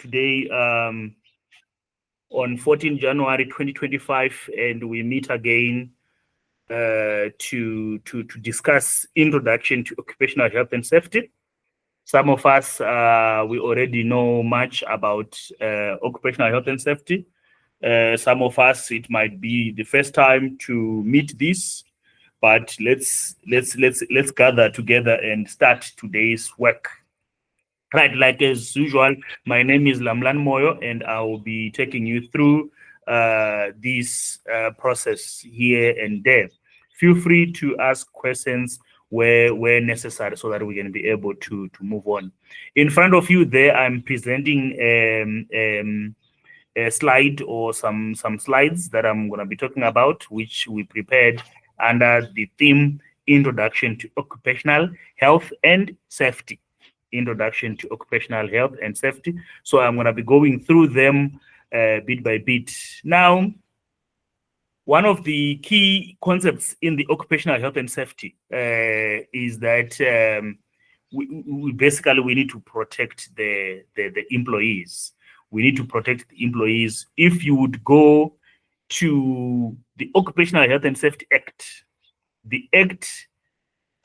today on 14 January 2025, and we meet again to discuss introduction to occupational health and safety. Some of us, we already know much about occupational health and safety. Some of us, it might be the first time to meet this, but let's gather together and start today's work. Right, like as usual, my name is Lamlan Moyo, and I will be taking you through this process here and there. Feel free to ask questions where necessary so that we can be able to move on. In front of you there, I'm presenting a slide or some slides that I'm going to be talking about, which we prepared under the theme Introduction to Occupational Health and Safety. Introduction to Occupational Health and Safety. So I'm going to be going through them bit by bit. Now, one of the key concepts in the occupational health and safety is that we basically need to protect the employees. We need to protect the employees. If you would go to the Occupational Health and Safety Act, the Act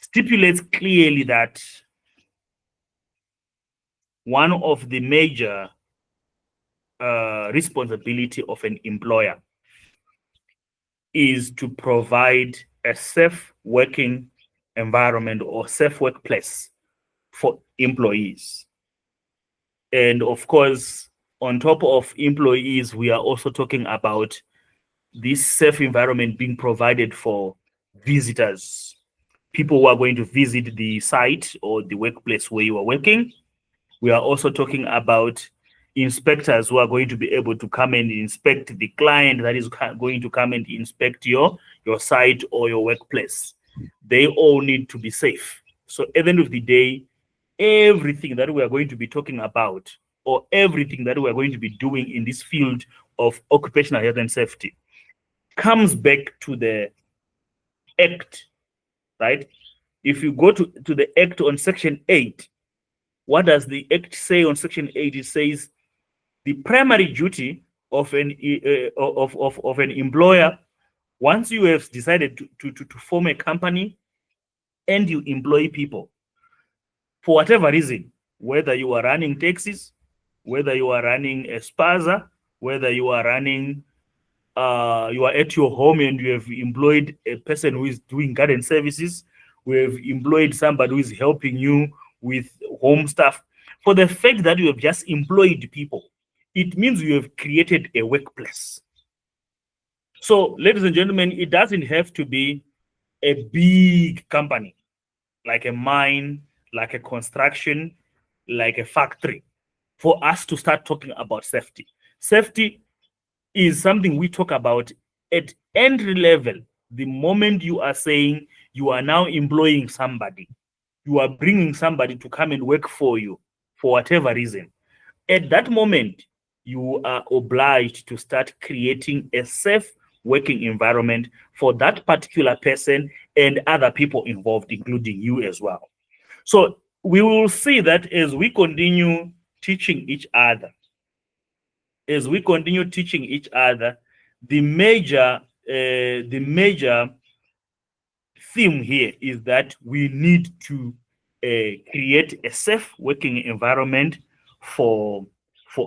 stipulates clearly that one of the major responsibility of an employer is to provide a safe working environment or safe workplace for employees. And of course, on top of employees, we are also talking about this safe environment being provided for visitors, people who are going to visit the site or the workplace where you are working. We are also talking about inspectors who are going to be able to come and inspect the client that is going to come and inspect your site or your workplace. They all need to be safe. So at the end of the day, everything that we are going to be talking about or everything that we are going to be doing in this field of occupational health and safety comes back to the Act, right? If you go to the Act on Section 8, what does the Act say on Section 8? It says the primary duty of an employer, once you have decided to form a company and you employ people, for whatever reason, whether you are running taxis, whether you are running a spaza, whether you are running, you are at your home and you have employed a person who is doing garden services, we have employed somebody who is helping you with home stuff. For the fact that you have just employed people, it means you have created a workplace. So, ladies and gentlemen, it doesn't have to be a big company, like a mine, like a construction, like a factory, for us to start talking about safety. Safety is something we talk about at entry level. The moment you are saying you are now employing somebody, you are bringing somebody to come and work for you for whatever reason. At that moment, you are obliged to start creating a safe working environment for that particular person and other people involved, including you as well. So we will see that as we continue teaching each other, the major theme here is that we need to create a safe working environment for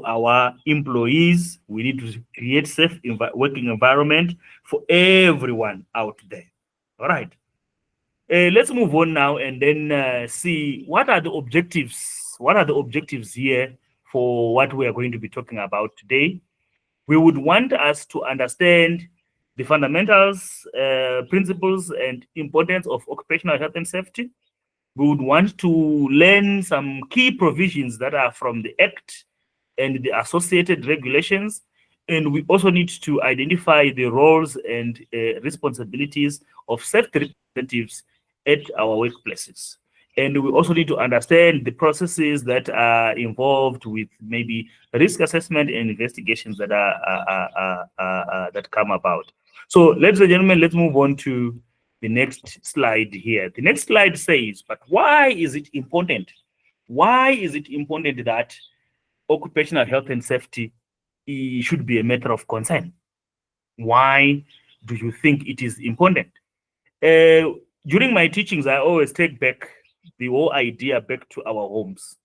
our employees. We need to create safe working environment for everyone out there. All right. Let's move on now and then see what are the objectives. What are the objectives here for what we are going to be talking about today? We would want us to understand the fundamentals, principles, and importance of occupational health and safety. We would want to learn some key provisions that are from the Act and the associated regulations. And we also need to identify the roles and responsibilities of safety representatives at our workplaces. And we also need to understand the processes that are involved with maybe risk assessment and investigations that that come about. So, ladies and gentlemen, let's move on to the next slide here. The next slide says, but why is it important? Why is it important that occupational health and safety should be a matter of concern. Why do you think it is important? During my teachings, I always take back the whole idea back to our homes,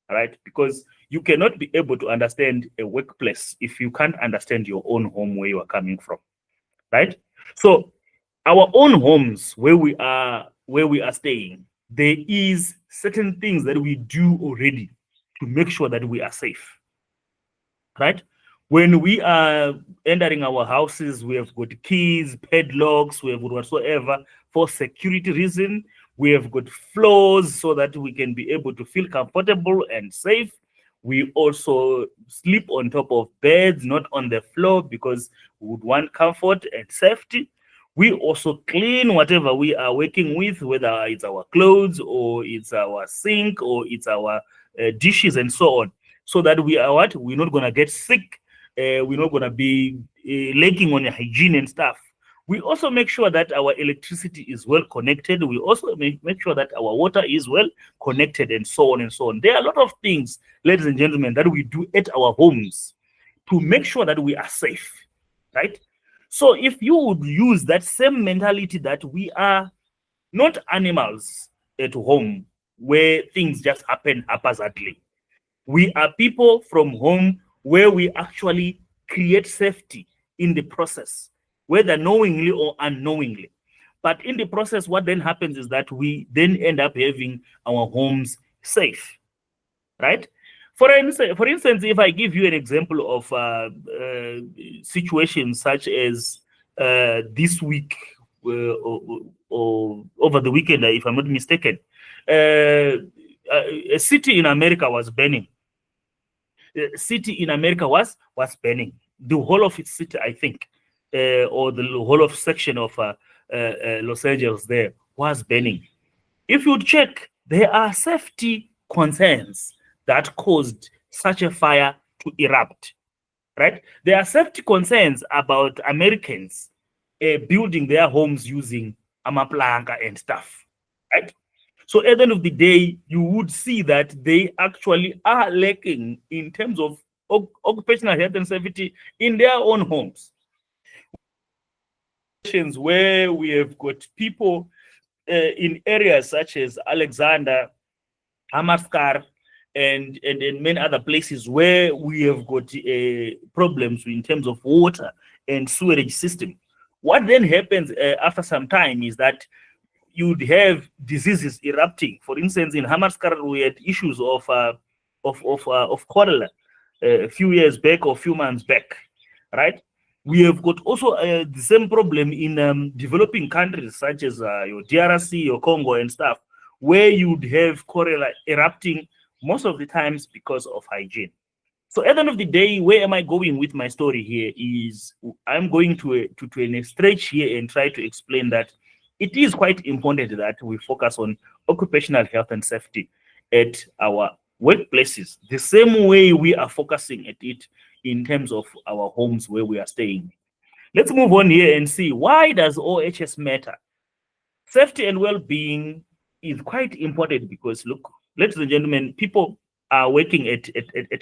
right? Because you cannot be able to understand a workplace if you can't understand your own home where you are coming from, right? So our own homes where we are staying, there is certain things that we do already to make sure that we are safe, right? When we are entering our houses, we have got keys, padlocks, we have got whatsoever for security reason. We have got floors so that we can be able to feel comfortable and safe. We also sleep on top of beds, not on the floor, because we would want comfort and safety. We also clean whatever we are working with, whether it's our clothes or it's our sink or it's our dishes and so on, so that we are what? We're not gonna get sick. We're not gonna be lacking on hygiene and stuff. We also make sure that our electricity is well connected. We also make sure that our water is well connected and so on and so on. There are a lot of things, ladies and gentlemen, that we do at our homes to make sure that we are safe, right? So if you would use that same mentality that we are not animals at home where things just happen haphazardly. We are people from home where we actually create safety in the process, whether knowingly or unknowingly. But in the process, what then happens is that we then end up having our homes safe, right? For instance, if I give you an example of situations such as this week or over the weekend, if I'm not mistaken, a city in America was burning. A city in America was burning. The whole of its city, I think, or the whole of section of Los Angeles there was burning. If you check, there are safety concerns that caused such a fire to erupt, right? There are safety concerns about Americans building their homes using amaplanka and stuff, right? So at the end of the day, you would see that they actually are lacking in terms of occupational health and safety in their own homes. Where we have got people in areas such as Alexander, Hamaskar, and many other places where we have got problems in terms of water and sewerage system. What then happens after some time is that you'd have diseases erupting. For instance, in Hamaskar, we had issues of cholera a few years back or a few months back, right? We have got also the same problem in developing countries such as your DRC, your Congo, and stuff, where you'd have cholera erupting most of the times because of hygiene. So at the end of the day, where am I going with my story here is I'm going to an stretch here and try to explain that it is quite important that we focus on occupational health and safety at our workplaces, the same way we are focusing at it in terms of our homes where we are staying. Let's move on here and see, why does OHS matter? Safety and well-being is quite important because, look, ladies and gentlemen, people are working at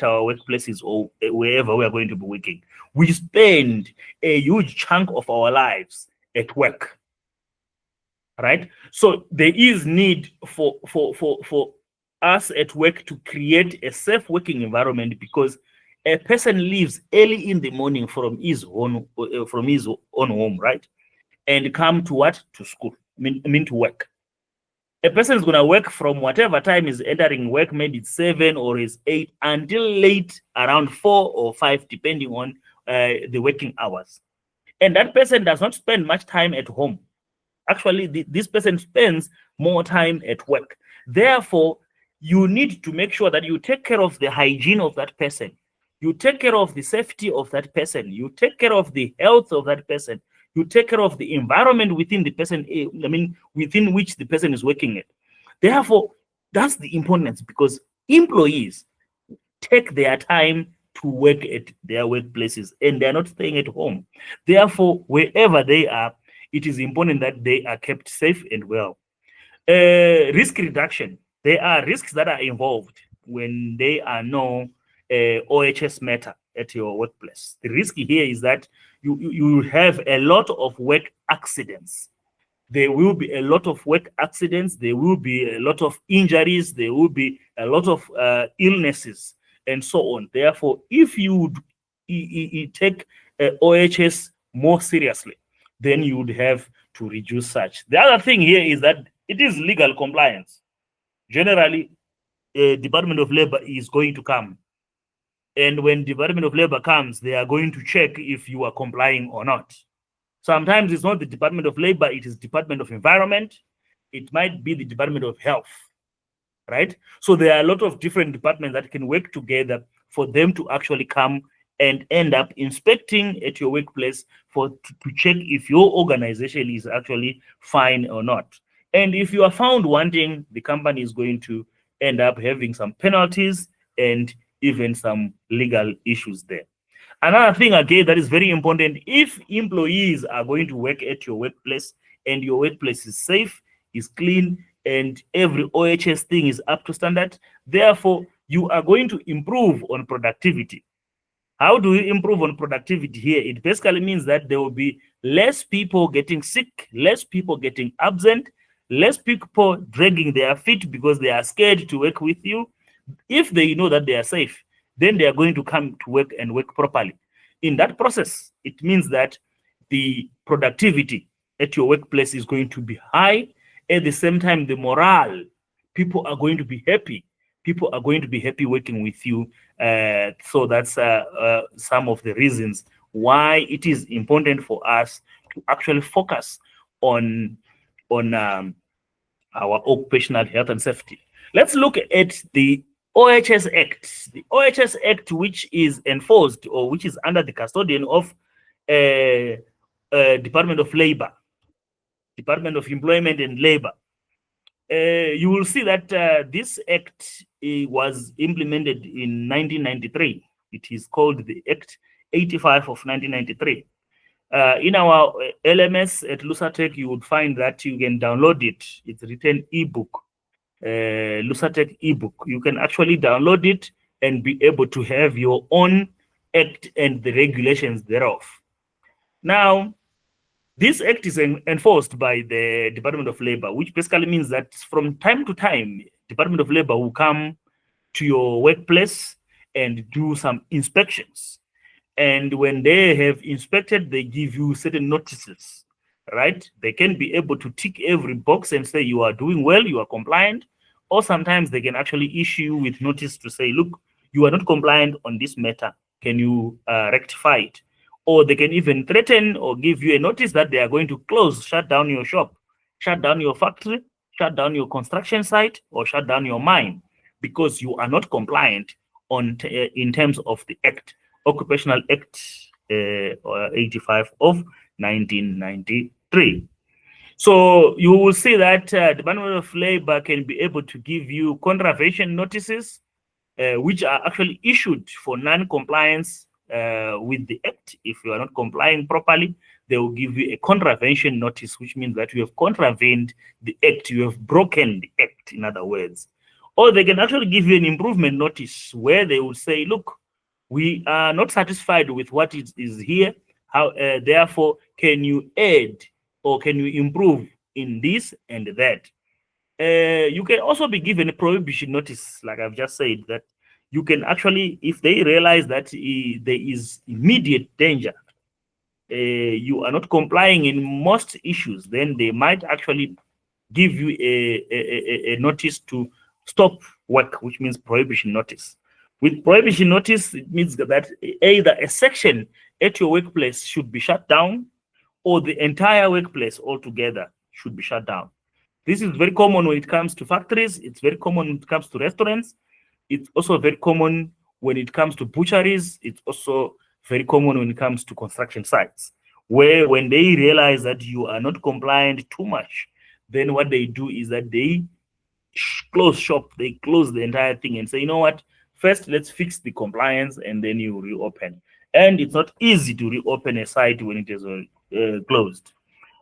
our workplaces or wherever we are going to be working. We spend a huge chunk of our lives at work, right? So there is need for us at work to create a safe working environment, because a person leaves early in the morning from his own home, right, and come to what? To school. I mean to work. A person is going to work from whatever time is entering work, maybe it's 7 or it's 8, until late around 4 or 5, depending on the working hours. And that person does not spend much time at home. Actually, this person spends more time at work. Therefore, you need to make sure that you take care of the hygiene of that person. You take care of the safety of that person. You take care of the health of that person. You take care of the environment within the person, within which the person is working at. Therefore, that's the importance, because employees take their time to work at their workplaces and they're not staying at home. Therefore, wherever they are, it is important that they are kept safe and well. Risk reduction. There are risks that are involved when there are no OHS matter at your workplace. The risk here is that you have a lot of work accidents. There will be a lot of work accidents. There will be a lot of injuries. There will be a lot of illnesses and so on. Therefore, if you take OHS more seriously, then you would have to reduce such. The other thing here is that it is legal compliance. Generally, Department of Labor is going to come. And when Department of Labor comes, they are going to check if you are complying or not. Sometimes it's not the Department of Labor, it is Department of Environment. It might be the Department of Health, right? So there are a lot of different departments that can work together for them to actually come and end up inspecting at your workplace to check if your organization is actually fine or not. And if you are found wanting, the company is going to end up having some penalties and even some legal issues there. Another thing, again, that is very important, if employees are going to work at your workplace and your workplace is safe, is clean, and every OHS thing is up to standard, therefore, you are going to improve on productivity. How do you improve on productivity here? It basically means that there will be less people getting sick, less people getting absent, less people dragging their feet because they are scared to work with you. If they know that they are safe, then they are going to come to work and work properly. In that process, it means that the productivity at your workplace is going to be high. At the same time, the morale, people are going to be happy. People are going to be happy working with you. So that's some of the reasons why it is important for us to actually focus on our occupational health and safety. Let's look at the OHS Act. The OHS Act, which is enforced or which is under the custodian of Department of Labor, Department of Employment and Labor. You will see that this act was implemented in 1993. It is called the Act 85 of 1993. In our LMS at Lusatech, you would find that you can download it. It's written ebook, Lusatech ebook. You can actually download it and be able to have your own act and the regulations thereof. Now, this act is enforced by the Department of Labor, which basically means that from time to time, Department of Labor will come to your workplace and do some inspections. And when they have inspected, they give you certain notices, right? They can be able to tick every box and say you are doing well, you are compliant, or sometimes they can actually issue you with notice to say, look, you are not compliant on this matter. Can you rectify it? Or they can even threaten or give you a notice that they are going to close, shut down your shop, shut down your factory, shut down your construction site, or shut down your mine because you are not compliant in terms of the Act, Occupational Act 85 of 1993. So you will see that Department of Labor can be able to give you contravention notices, which are actually issued for non-compliance with the Act. If you are not complying properly, they will give you a contravention notice, which means that you have contravened the Act, you have broken the Act, in other words. Or they can actually give you an improvement notice where they will say, look, we are not satisfied with what is here. Therefore, can you add or can you improve in this and that? You can also be given a prohibition notice, like I've just said, that you can actually, if they realize that there is immediate danger, you are not complying in most issues, then they might actually give you a notice to stop work, which means prohibition notice. With prohibition notice, it means that either a section at your workplace should be shut down or the entire workplace altogether should be shut down. This is very common when it comes to factories. It's very common when it comes to restaurants. It's also very common when it comes to butcheries. It's also very common when it comes to construction sites, where when they realize that you are not compliant too much, then what they do is that they close shop, they close the entire thing and say, you know what, first let's fix the compliance and then you reopen. And it's not easy to reopen a site when it is closed,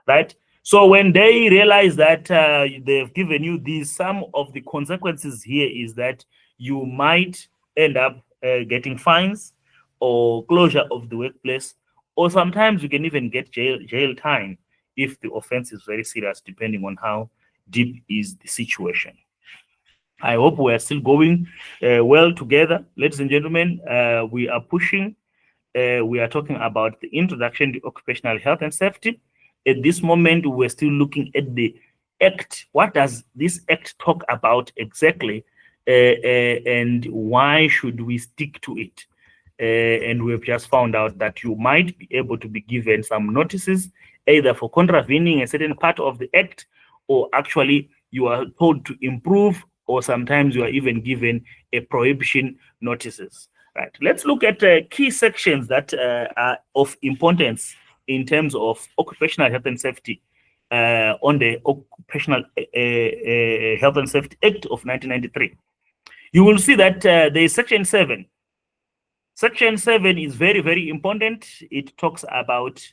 right? So when they realize that they've given you these, some of the consequences here is that you might end up getting fines or closure of the workplace, or sometimes you can even get jail time if the offense is very serious, depending on how deep is the situation. I hope we are still going well together, ladies and gentlemen. We are pushing. We are talking about the introduction to occupational health and safety. At this moment, we're still looking at the act. What does this act talk about exactly, and why should we stick to it? And we've just found out that you might be able to be given some notices, either for contravening a certain part of the act, or actually you are told to improve, or sometimes you are even given a prohibition notices. Right. Let's look at key sections that are of importance in terms of occupational health and safety on the Occupational Health and Safety Act of 1993. You will see that there is Section 7. Section 7 is very, very important. It talks about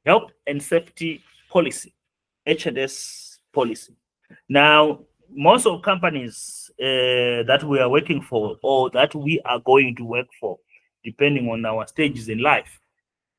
health and safety policy, H&S policy. Now, most of companies that we are working for, or that we are going to work for, depending on our stages in life,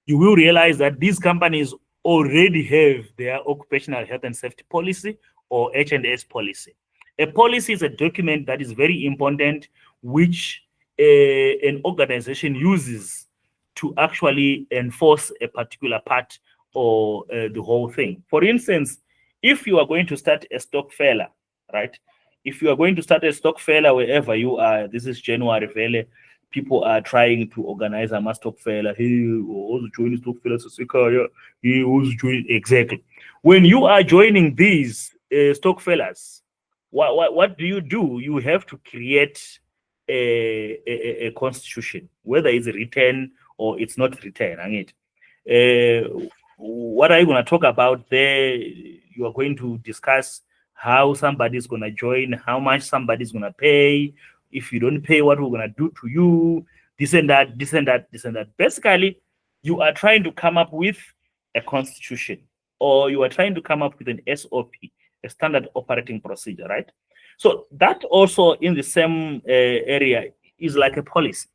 you will realize that these companies already have their occupational health and safety policy or H&S policy. A policy is a document that is very important, which an organization uses to actually enforce a particular part or the whole thing. For instance, if you are going to start a stock fair, right? If you are going to start a stock fair wherever you are, this is January fair, people are trying to organize a mass stock fair. Hey, who's joining stock fair? Hey, who's joining? Exactly. When you are joining these stock fairs, what do? You have to create a constitution, whether it's written or it's not written. What are you going to talk about there? You are going to discuss how somebody's going to join, how much somebody's going to pay. If you don't pay, what we're going to do to you, this and that, this and that, this and that. Basically, you are trying to come up with a constitution, or you are trying to come up with an SOP, a standard operating procedure, right? So that also in the same area is like a policy.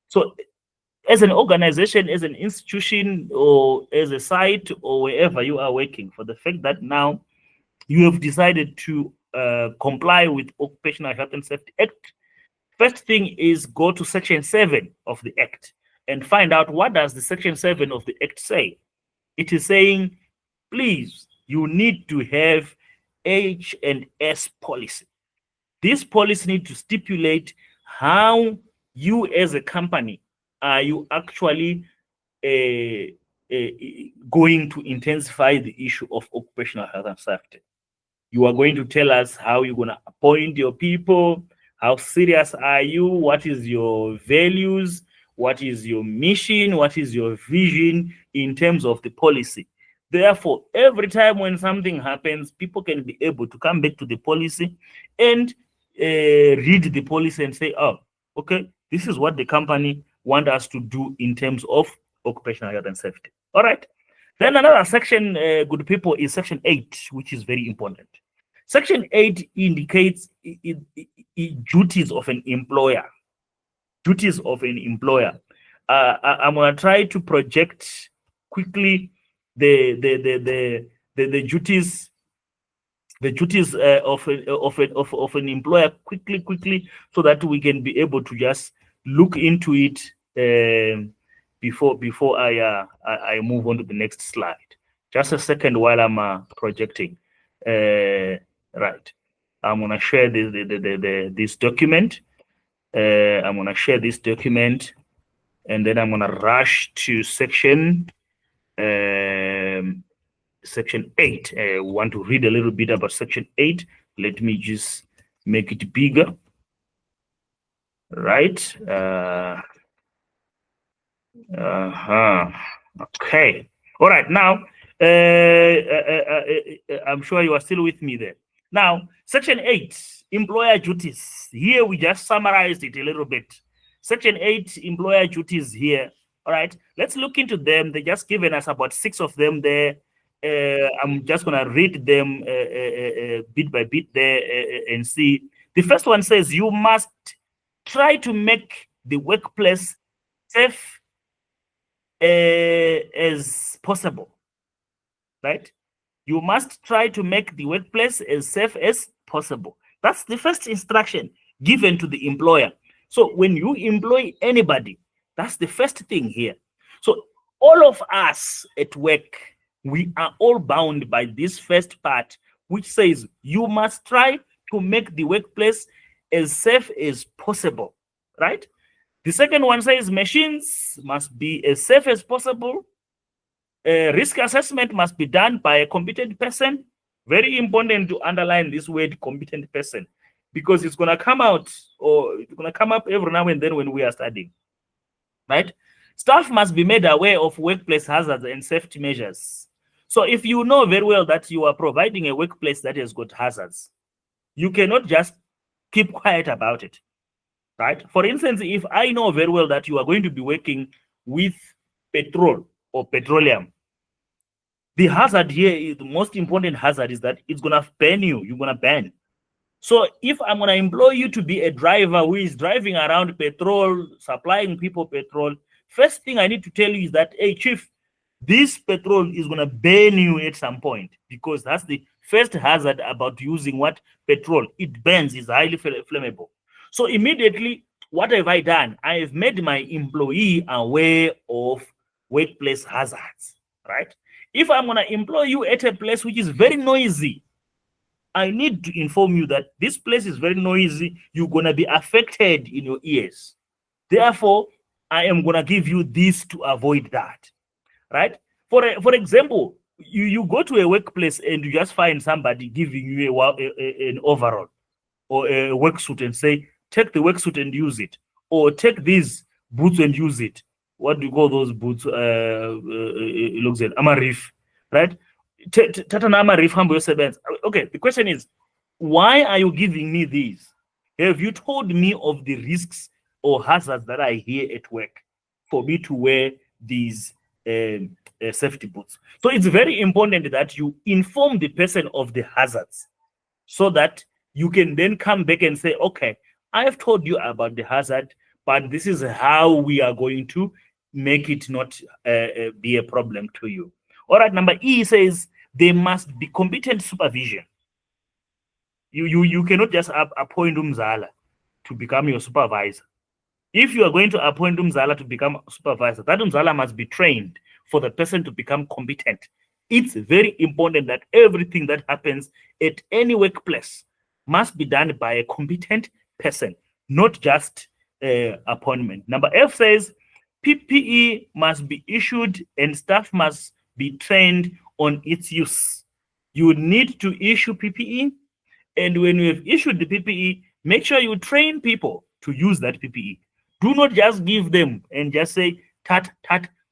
So as an organization, as an institution, or as a site, or wherever you are working, for the fact that now you have decided to comply with Occupational Health and Safety Act, first thing is go to Section 7 of the Act and find out what does the Section 7 of the Act say. It is saying, please, you need to have H&S policy. This policy needs to stipulate how you as a company are you actually going to intensify the issue of occupational health and safety. You are going to tell us how you're going to appoint your people, how serious are you, what is your values, what is your mission, what is your vision in terms of the policy. Therefore, every time when something happens, people can be able to come back to the policy and read the policy and say, oh, okay, this is what the company want us to do in terms of occupational health and safety. All right. Then another section, good people, is Section 8, which is very important. Section 8 indicates duties of an employer. Duties of an employer. I'm going to try to project quickly the duties of an employer quickly, so that we can be able to just look into it before I move on to the next slide. Just a second while I'm projecting. Right, I'm gonna share this document. I'm gonna share this document, and then I'm gonna rush to section 8. I want to read a little bit about Section 8. Let me just make it bigger. Right. Okay. All right. Now, I'm sure you are still with me there. Now, Section 8, employer duties. Here we just summarized it a little bit. Section 8, employer duties here. All right. Let's look into them. They just given us about 6 of them there. I'm just going to read them bit by bit there and see. The first one says you must try to make the workplace safe as possible, right? You must try to make the workplace as safe as possible. That's the first instruction given to the employer. So when you employ anybody, that's the first thing here. So all of us at work, we are all bound by this first part, which says you must try to make the workplace as safe as possible, right? The second one says machines must be as safe as possible. Risk assessment must be done by a competent person. Very important to underline this word competent person, because it's going to come out, or it's going to come up every now and then when we are studying, right? Staff must be made aware of workplace hazards and safety measures. So if you know very well that you are providing a workplace that has got hazards, you cannot just keep quiet about it, right? For instance, if I know very well that you are going to be working with petrol or petroleum, the hazard here, the most important hazard is that it's going to burn you. You're going to burn. So if I'm going to employ you to be a driver who is driving around petrol, supplying people petrol, first thing I need to tell you is that, hey, chief, this petrol is going to burn you at some point, because that's the first hazard about using what? Petrol. It burns, is highly flammable. So immediately, what have I done? I have made my employee aware of workplace hazards, right? If I'm going to employ you at a place which is very noisy, I need to inform you that this place is very noisy. You're going to be affected in your ears. Therefore, I am going to give you this to avoid that, right? For example, you go to a workplace and you just find somebody giving you an overall or a work suit and say, take the work suit and use it, or take these boots and use it. What do you call those boots? It looks at Amarif, right? Tata Amarif hambo yosebenza. Okay, the question is, why are you giving me these? Have you told me of the risks or hazards that I hear at work for me to wear these safety boots? So it's very important that you inform the person of the hazards, so that you can then come back and say, okay, I have told you about the hazard, but this is how we are going to make it not be a problem to you. All right, number E says there must be competent supervision. You cannot just appoint umzala to become your supervisor. If you are going to appoint umzala to become a supervisor, that umzala must be trained for the person to become competent. It's very important that everything that happens at any workplace must be done by a competent person, not just appointment. Number F says PPE must be issued and staff must be trained on its use. You need to issue PPE, and when you have issued the PPE, make sure you train people to use that PPE. Do not just give them and just say, tat,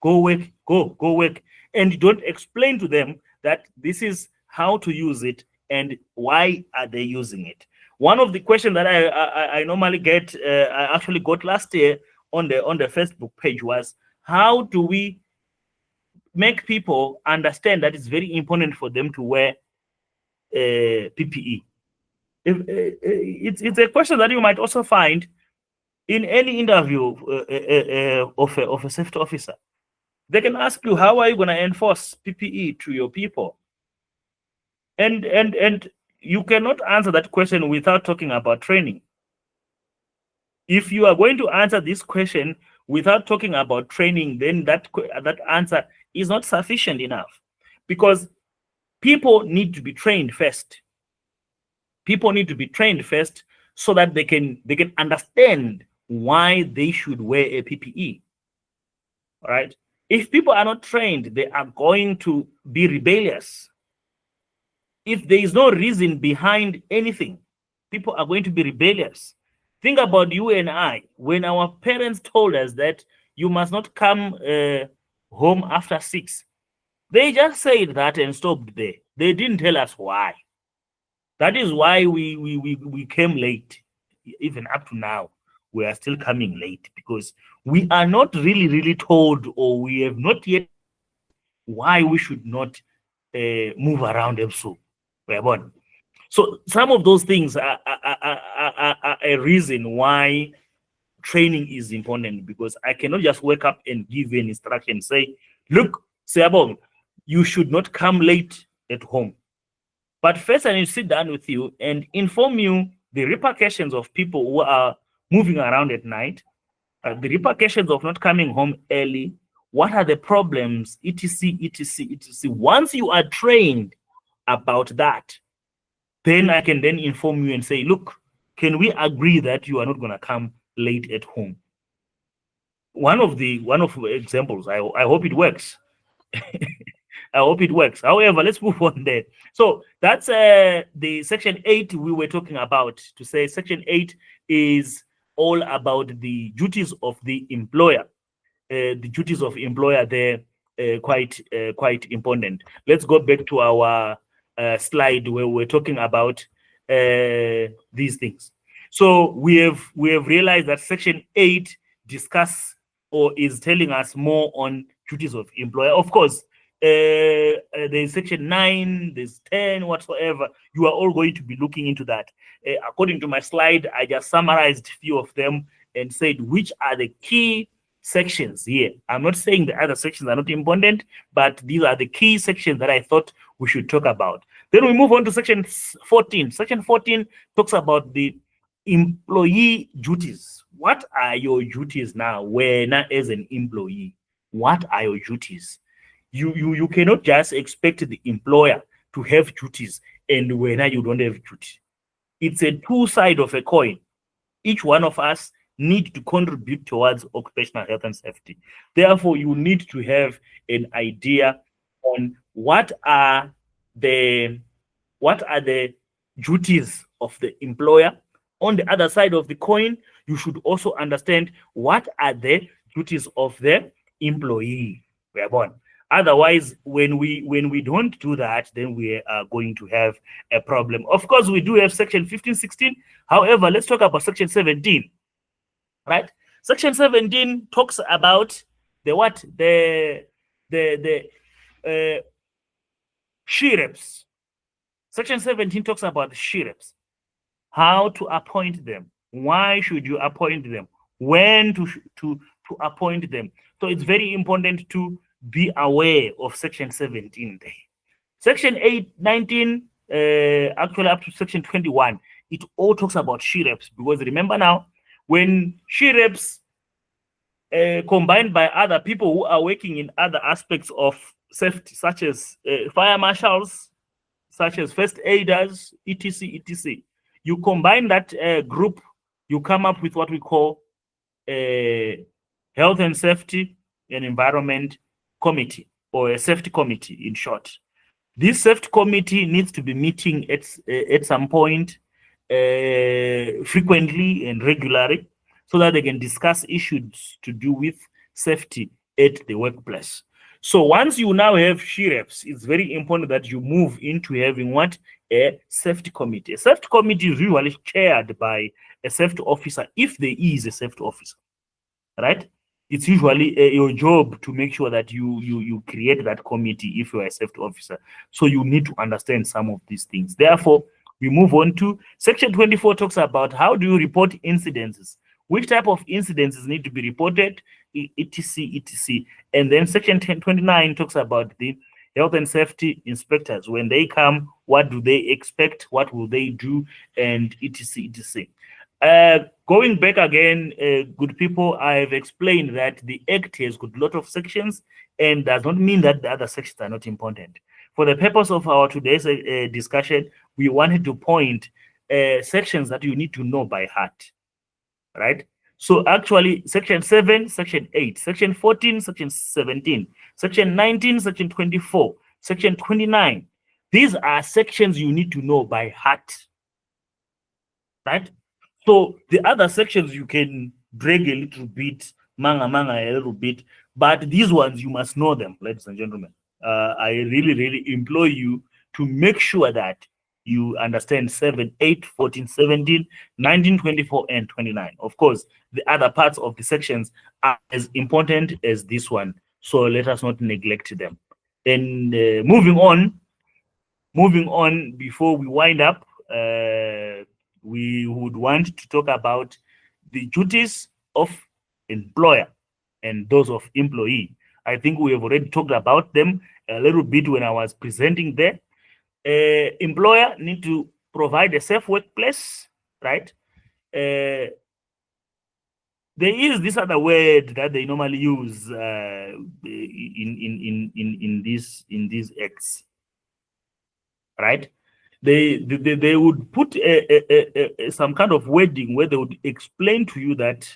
go work, go work. And don't explain to them that this is how to use it and why are they using it. One of the questions that I normally get, I actually got last year on the Facebook page was, how do we make people understand that it's very important for them to wear PPE? It's a question that you might also find in any interview of a safety officer. They can ask you, how are you going to enforce PPE to your people? And you cannot answer that question without talking about training. If you are going to answer this question without talking about training, then that answer is not sufficient enough, because people need to be trained first. People need to be trained first so that they can understand why they should wear a PPE. All right. If people are not trained, they are going to be rebellious. If there is no reason behind anything, people are going to be rebellious. Think about you and I. When our parents told us that you must not come home after 6, they just said that and stopped there. They didn't tell us why. That is why we came late. Even up to now, we are still coming late, because we are not really told, or we have not yet why we should not move around them. So some of those things are a reason why training is important, because I cannot just wake up and give an instruction, say, look, Seabong, you should not come late at home. But first, I need to sit down with you and inform you the repercussions of people who are moving around at night, the repercussions of not coming home early, what are the problems, etc., etc., etc. Once you are trained about that, then I can then inform you and say, look, can we agree that you are not going to come late at home? One of the examples, I hope it works. I hope it works. However, let's move on there. So that's the section 8 we were talking about. To say section 8 is all about the duties of the employer. The duties of employer there quite important. Let's go back to our slide where we're talking about these things. So we have realized that section 8 discuss or is telling us more on duties of employer. Of course, there's section 9, there's 10, whatsoever. You are all going to be looking into that. According to my slide, I just summarized a few of them and said which are the key sections here. I'm not saying the other sections are not important, but these are the key sections that I thought we should talk about. Then we move on to section 14. Section 14 talks about the employee duties. What are your duties now when as an employee? What are your duties? You cannot just expect the employer to have duties and when you don't have duty. It's a two side of a coin. Each one of us need to contribute towards occupational health and safety. Therefore, you need to have an idea on what are the duties of the employer. On the other side of the coin, you should also understand what are the duties of the employee. We are born. Otherwise, when we don't do that, then we are going to have a problem. Of course, we do have section 15, 16. However, let's talk about section 17. Right? Section 17 talks about the what? The she-reps. Section 17 talks about the she-reps. How to appoint them. Why should you appoint them? When to appoint them. So it's very important to be aware of section 17 there. Section 19, actually up to section 21, it all talks about she-reps, because remember now, when she-reps combined by other people who are working in other aspects of safety, such as fire marshals, such as first aiders, etc., etc., you combine that group, you come up with what we call a health and safety and environment committee, or a safety committee in short. This safety committee needs to be meeting at some point frequently and regularly, so that they can discuss issues to do with safety at the workplace. So once you now have she-reps, it's very important that you move into having what? A safety committee. A safety committee is usually chaired by a safety officer, if there is a safety officer, right? It's usually your job to make sure that you create that committee if you are a safety officer. So you need to understand some of these things. Therefore, we move on to section 24 talks about how do you report incidences, which type of incidences need to be reported, etc., etc. And then section 29 talks about the health and safety inspectors. When they come, what do they expect? What will they do? And etc., etc. Going back again, good people, I have explained that the Act has got a lot of sections, and does not mean that the other sections are not important. For the purpose of our today's discussion, we wanted to point sections that you need to know by heart, right? So actually, section 7, section 8, section 14, section 17, section 19, section 24, section 29. These are sections you need to know by heart, right? So the other sections you can drag a little bit, manga a little bit, but these ones you must know them, ladies and gentlemen. I really implore you to make sure that you understand 7, 8, 14, 17, 19, 24, and 29. Of course, the other parts of the sections are as important as this one, so let us not neglect them. And moving on, before we wind up, we would want to talk about the duties of employer and those of employee. I think we have already talked about them a little bit when I was presenting there. Employer need to provide a safe workplace, right? There is this other word that they normally use in these acts, right? They would put some kind of wording where they would explain to you that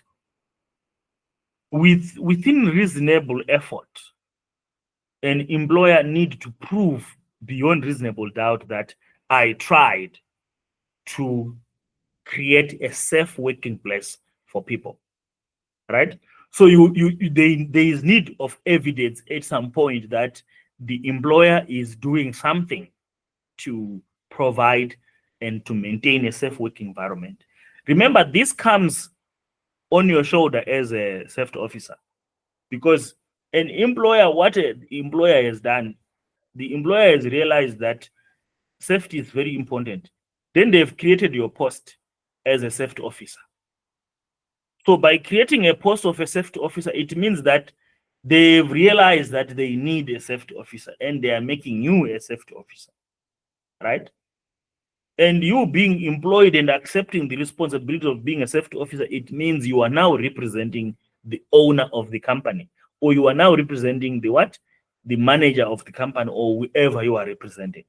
within reasonable effort, an employer need to prove beyond reasonable doubt that I tried to create a safe working place for people, right? So there is need of evidence at some point that the employer is doing something to provide and to maintain a safe working environment. Remember, this comes on your shoulder as a safety officer, because an employer, what an employer has done, the employer has realized that safety is very important. Then they've created your post as a safety officer. So by creating a post of a safety officer, it means that they've realized that they need a safety officer and they are making you a safety officer, right? And you being employed and accepting the responsibility of being a safety officer, it means you are now representing the owner of the company, or you are now representing the what? The manager of the company, or whoever you are representing.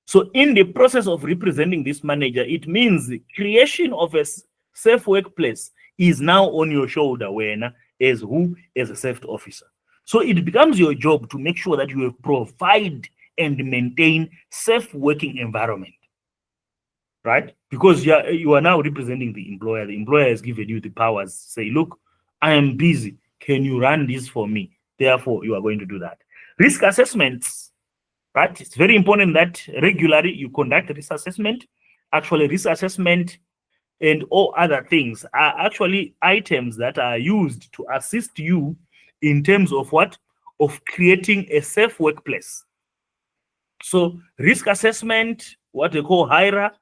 So in the process of representing this manager, it means the creation of a safe workplace is now on your shoulder when as who? As a safety officer. So it becomes your job to make sure that you provide and maintain safe working environment, right? Because you are now representing the employer. The employer has given you the powers. Say, look, I am busy. Can you run this for me? Therefore, you are going to do that. Risk assessments, right? It's very important that regularly you conduct a risk assessment. Actually, risk assessment and all other things are actually items that are used to assist you in terms of what? Of creating a safe workplace. So risk assessment, what they call HIRA,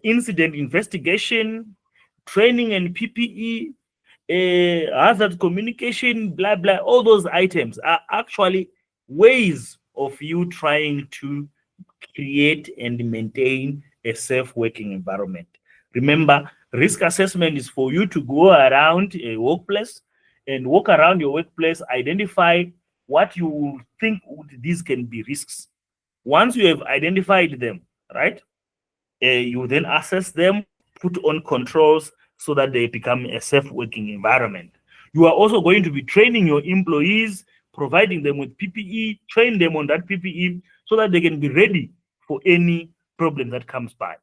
incident investigation, training and PPE, hazard communication, blah, blah, all those items are actually ways of you trying to create and maintain a safe working environment. Remember, risk assessment is for you to go around a workplace and walk around your workplace, identify what you think these can be risks. Once you have identified them, right, you then assess them, put on controls so that they become a safe working environment. You are also going to be training your employees, providing them with PPE, train them on that PPE so that they can be ready for any problem that comes by.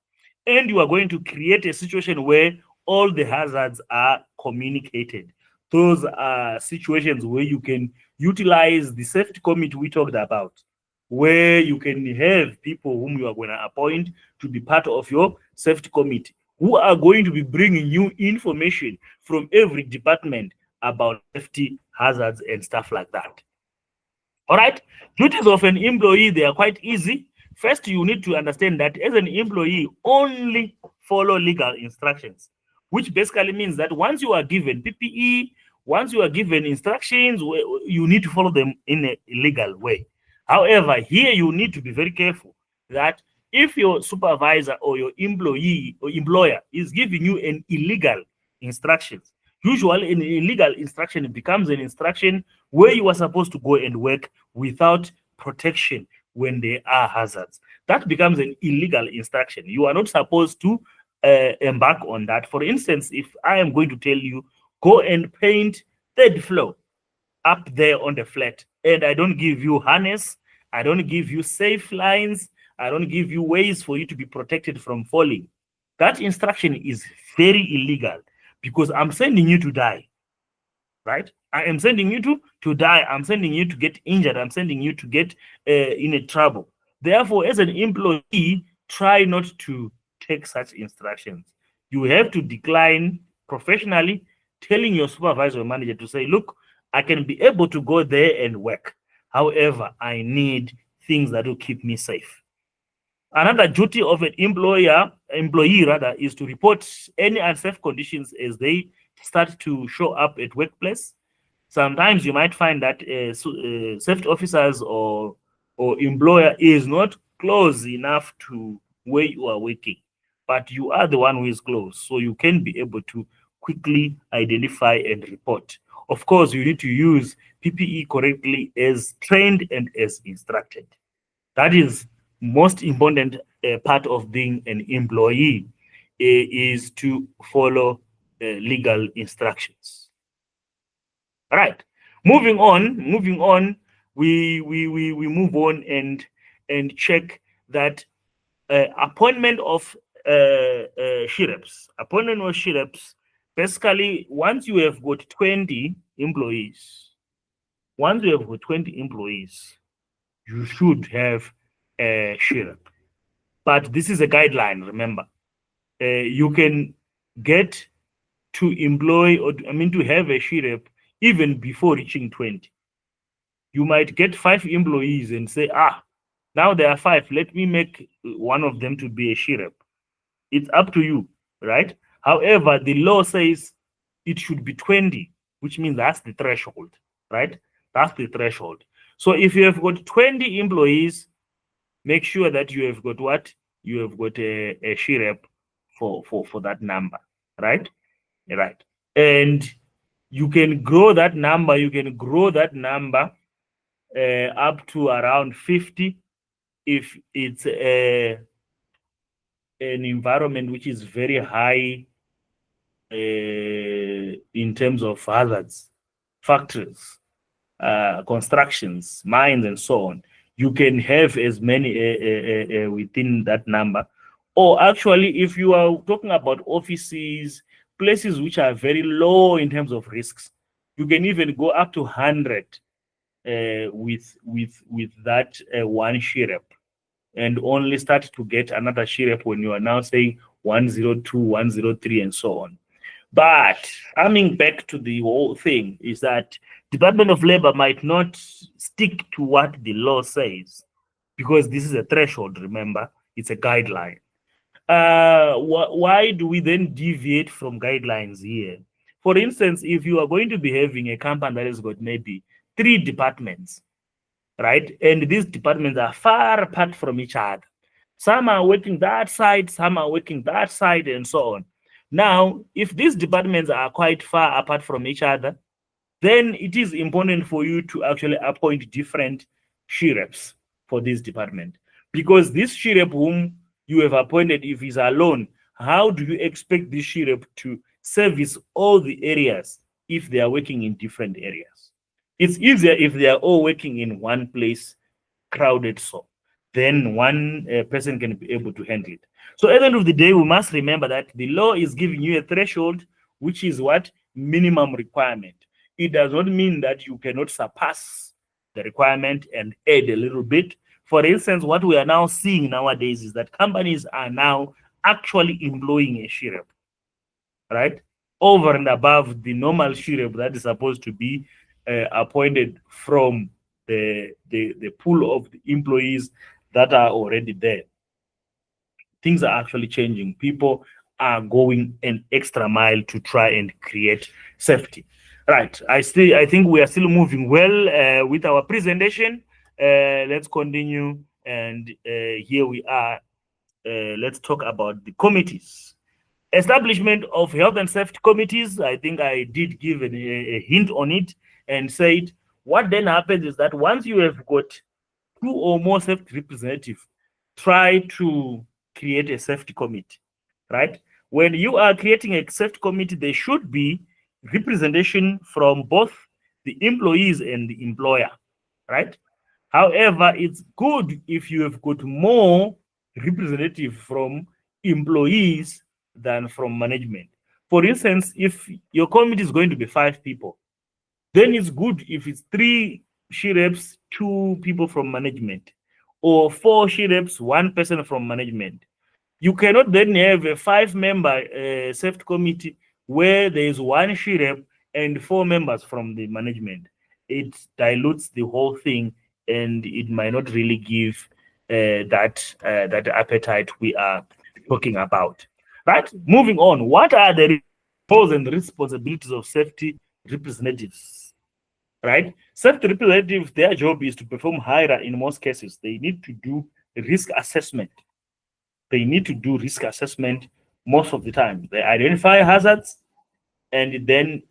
And you are going to create a situation where all the hazards are communicated. Those are situations where you can utilize the safety committee we talked about, where you can have people whom you are going to appoint to be part of your safety committee, who are going to be bringing you information from every department about safety hazards and stuff like that. All right, duties of an employee, they are quite easy. First, you need to understand that as an employee, only follow legal instructions, which basically means that once you are given PPE, once you are given instructions, you need to follow them in a legal way. However, here you need to be very careful that if your supervisor or your employee or employer is giving you an illegal instructions, usually an illegal instruction becomes an instruction where you are supposed to go and work without protection when there are hazards. That becomes an illegal instruction. You are not supposed to embark on that. For instance, if I am going to tell you, go and paint third floor up there on the flat, and I don't give you harness, I don't give you safe lines, I don't give you ways for you to be protected from falling, that instruction is very illegal because I'm sending you to die, right? I am sending you to die. I'm sending you to get injured. I'm sending you to get in a trouble. Therefore, as an employee, try not to take such instructions. You have to decline professionally, telling your supervisor or manager to say, look, I can be able to go there and work. However, I need things that will keep me safe. Another duty of an employee rather, is to report any unsafe conditions as they start to show up at workplace. Sometimes you might find that safety officers or employer is not close enough to where you are working, but you are the one who is close, so you can be able to quickly identify and report. Of course, you need to use PPE correctly as trained and as instructed. That is most important part of being an employee, is to follow legal instructions. All right. Moving on, we move on and check that appointment of sheriffs. Appointment of sheriffs. Basically, once you have got 20 employees, once you have got 20 employees, you should have a sheriff. But this is a guideline, remember. You can get to employ, or I mean to have a sheriff even before reaching 20. You might get 5 employees and say, now there are 5, let me make one of them to be a sheriff. It's up to you, right? However, the law says it should be 20, which means that's the threshold, right? That's the threshold. So if you have got 20 employees, make sure that you have got what? You have got a sheriff for that number, right? Right. And you can grow that number, up to around 50 if it's an environment which is very high in terms of hazards, factories, constructions, mines, and so on. You can have as many within that number. Or actually, if you are talking about offices, places which are very low in terms of risks, you can even go up to 100 with that one sheriff, and only start to get another sheriff when you are now saying 102, 103, and so on. But coming back to the whole thing is that Department of Labor might not stick to what the law says, because this is a threshold, remember, it's a guideline. Why do we then deviate from guidelines here? For instance, if you are going to be having a company that has got maybe 3 departments, right? And these departments are far apart from each other. Some are working that side, some are working that side, and so on. Now, if these departments are quite far apart from each other, then it is important for you to actually appoint different sheriffs for this department. Because this sheriff whom you have appointed, if he's alone, how do you expect this sheriff to service all the areas if they are working in different areas? It's easier if they are all working in one place, crowded, so then one person can be able to handle it. So at the end of the day, we must remember that the law is giving you a threshold, which is what? Minimum requirement. It does not mean that you cannot surpass the requirement and add a little bit. For instance, what we are now seeing nowadays is that companies are now actually employing a sheriff, right? Over and above the normal sheriff that is supposed to be appointed from the pool of the employees that are already there. Things are actually changing. People are going an extra mile to try and create safety. Right. I think we are still moving well with our presentation. Let's continue. And here we are. Let's talk about the committees. Establishment of health and safety committees. I think I did give a hint on it and said what then happens is that once you have got 2 or more safety representatives, try to create a safety committee, right? When you are creating a safety committee, there should be representation from both the employees and the employer, right? However, it's good if you have got more representative from employees than from management. For instance, if your committee is going to be 5 people, then it's good if it's 3 sheriffs, 2 people from management, or 4 sheriffs, 1 person from management. You cannot then have a 5-member safety committee where there is 1 sheriff and 4 members from the management. It dilutes the whole thing, and it might not really give that appetite we are talking about. Right? Moving on. What are the roles and responsibilities of safety representatives, right? Safety representatives, their job is to perform HIRA in most cases. They need to do risk assessment. They need to do risk assessment most of the time. They identify hazards and then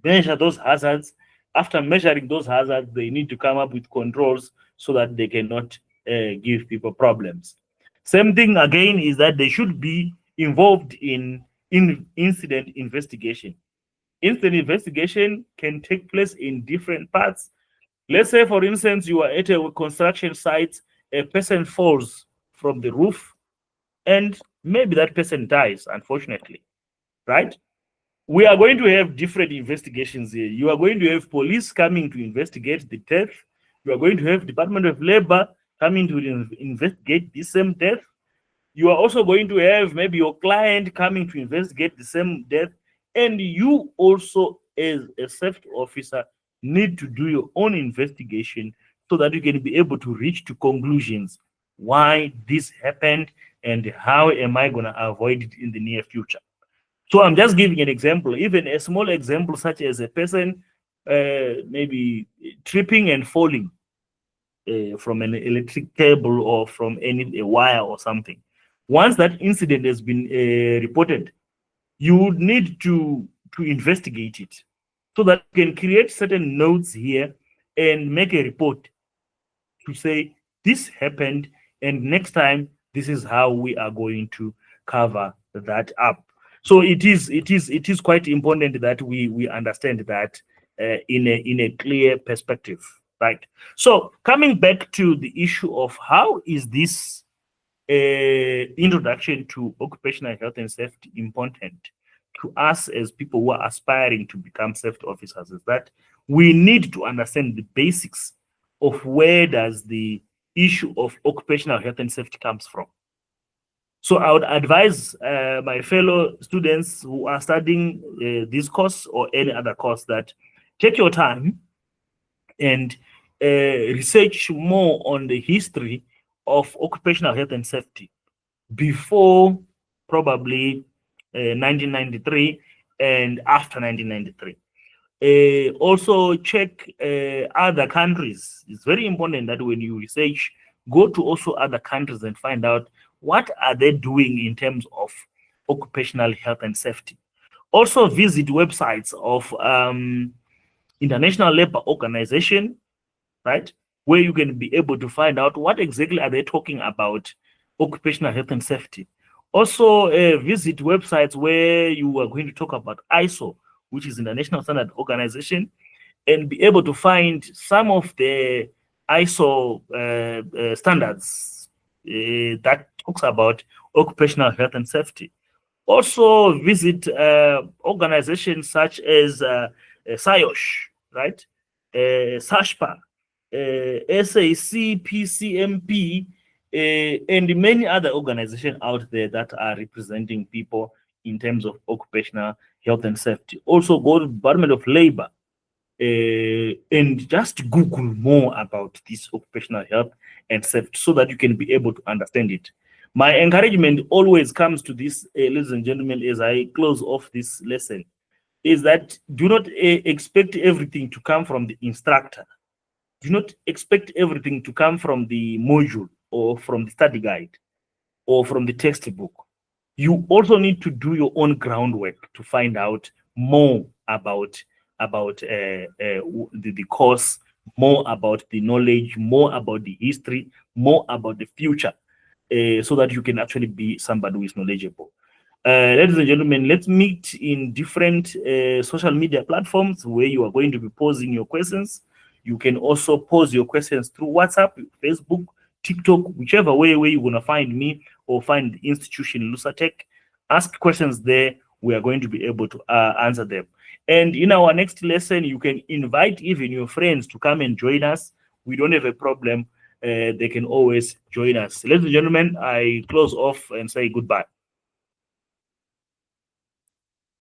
measure those hazards. After measuring those hazards, they need to come up with controls so that they cannot give people problems. Same thing again is that they should be involved in incident investigation. Incident investigation can take place in different parts. Let's say, for instance, you are at a construction site, a person falls from the roof, and maybe that person dies, unfortunately, right? We are going to have different investigations here. You are going to have police coming to investigate the death. You are going to have Department of Labor coming to investigate the same death. You are also going to have maybe your client coming to investigate the same death. And you also, as a safety officer, need to do your own investigation so that you can be able to reach to conclusions why this happened and how am I going to avoid it in the near future. So I'm just giving an example, even a small example, such as a person maybe tripping and falling from an electric cable or from a wire or something. Once that incident has been reported, you would need to investigate it so that you can create certain notes here and make a report to say this happened and next time this is how we are going to cover that up. So it is quite important that we understand that in a clear perspective, right? So coming back to the issue of how is this introduction to occupational health and safety important to us as people who are aspiring to become safety officers, is that we need to understand the basics of where does the issue of occupational health and safety comes from. So I would advise my fellow students who are studying this course or any other course that take your time and research more on the history of occupational health and safety before probably 1993 and after 1993. Also check other countries. It's very important that when you research, go to also other countries and find out what are they doing in terms of occupational health and safety. Also visit websites of International Labor Organization, right? Where you can be able to find out what exactly are they talking about occupational health and safety. Also visit websites where you are going to talk about ISO, which is International Standard Organization, and be able to find some of the ISO standards that talks about occupational health and safety. Also visit organizations such as SIOSH, right? SASHPA, SAC, PCMP, and many other organizations out there that are representing people in terms of occupational health and safety. Also go to Department of Labor and just Google more about this occupational health and safety so that you can be able to understand it. My encouragement always comes to this, ladies and gentlemen, as I close off this lesson, is that do not expect everything to come from the instructor. Do not expect everything to come from the module or from the study guide or from the textbook. You also need to do your own groundwork to find out more about the course, more about the knowledge, more about the history, more about the future, so that you can actually be somebody who is knowledgeable. Ladies and gentlemen, let's meet in different social media platforms where you are going to be posing your questions. You can also pose your questions through WhatsApp, Facebook, TikTok, whichever way you're going to find me or find the institution Lusatech. Ask questions there. We are going to be able to answer them. And in our next lesson, you can invite even your friends to come and join us. We don't have a problem. They can always join us. Ladies and gentlemen, I close off and say goodbye.